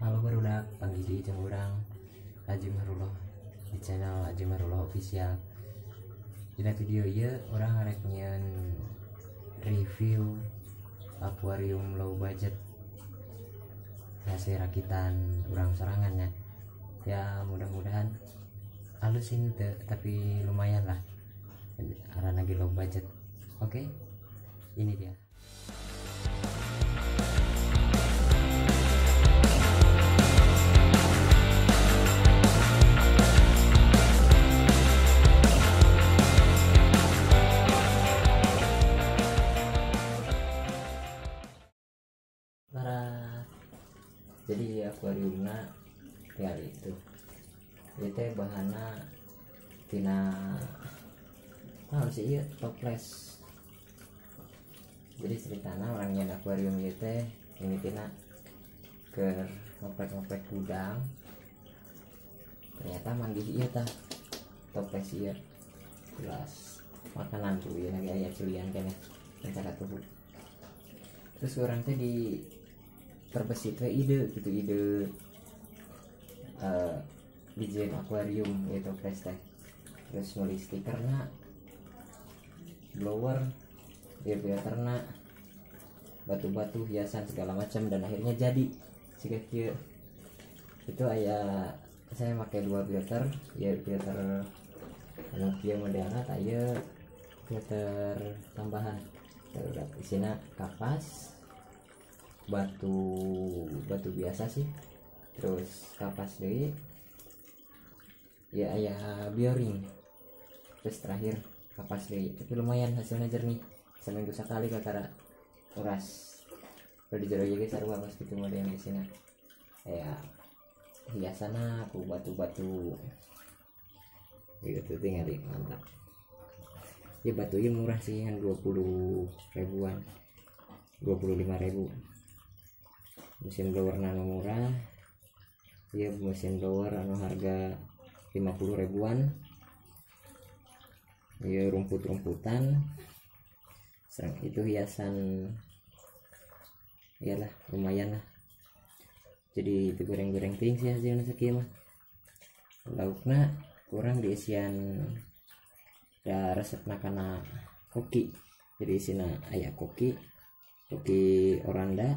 Halo barudak, panggil di jeung urang Aji Marullah di channel Aji Marullah official. Dina video ieu urang ngarek nyieun review akuarium low budget hasil rakitan urang sorangannya. Ya mudah-mudahan halusin tapi lumayan lah karena lagi low budget. Oke, ini dia. Jadi akuariumna ya itu bahana tina sih toples. Jadi ceritana orang yang akuarium ieu teh ini tina ke ngopek gudang, ternyata manggih ieu tah toples ieu gelas makanan tuh ya lagi aya cilian keneh cara tuh. Terus orang teh di terbesit ide bikin akuarium gitu toples teh. Terus nulis stikerna, blower, filterna, batu-batu hiasan segala macam, dan akhirnya jadi jika kia itu aya saya pakai 2 filter ya, filter anak kia modelnya aya filter tambahan terus isinya kapas batu biasa sih, terus kapas deui ya aya bioring, terus terakhir kapas deui. Tapi lumayan hasilnya jernih, seminggu sekali kakara uras. Kalau di jero ieu sarua pas kitu model isina ya hiasana ku batu-batu gitu tinggal mantap. Ya batu ieu murah sih, kan 20 ribuan, 25.000. Mesin blower nano murah ya, mesin blower anu harga 50 ribuan ya, rumput-rumputan serang itu hiasan iyalah lumayan lah. Jadi itu goreng-goreng ting sih hasilnya sekian mah. Laukna kurang diisian ya resep nakana koki. Jadi isina aya koki oranda,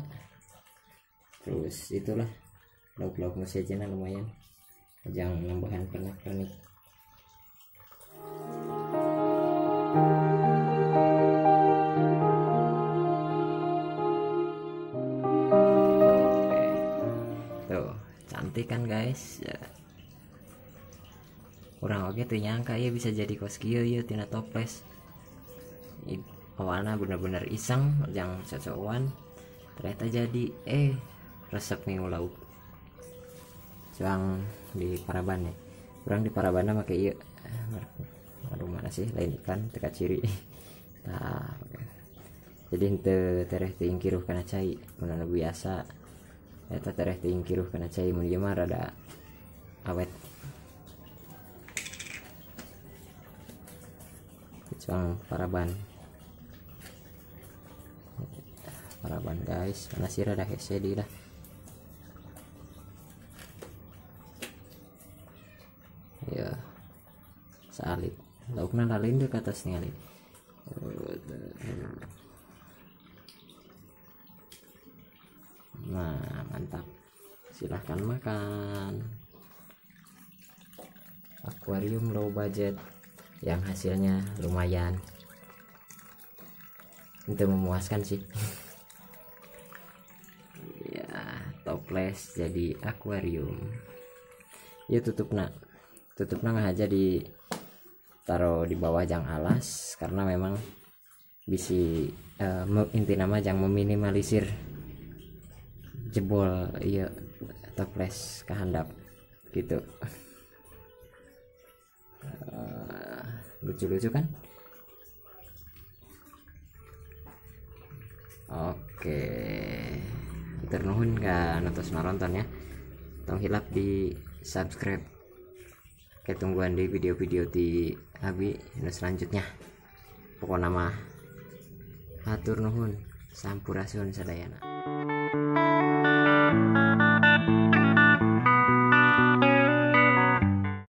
terus itulah lauk-lauk musajana lumayan, jangan nambahan pernak-pernik. Tuh cantik kan guys ya. Orang oke tuh nyangka ya bisa jadi kos kieu ya tina toples. Awalnya bener-bener iseng yang sesuatuan, ternyata jadi resep minggu lauk cuang di Paraban ya. Kurang di Paraban pakai iya, aduh mana sih lain ikan teka ciri. Nah jadi ente tereh tingkiruh kana cai mun biasa eta tereh tingkiruh kana cai mun ieu mah rada awet. Cuang Paraban guys, mana sih rada hese di dah. Ya salit laukna lalin deh ke atas ningali. Nah mantap, silahkan makan akuarium low budget yang hasilnya lumayan, itu memuaskan sih. Ya toples jadi akuarium ya, tutupna nggak aja di taruh di bawah jang alas karena memang bisi inti nama jang meminimalisir jebol iya toples kehandap gitu. Lucu-lucu kan. Oke, ternuhun kan atas nonton ya, tong hilap di subscribe. Ketungguan di video-video di abi selanjutnya. Pokoknya mah hatur nuhun sampurasun sadayana.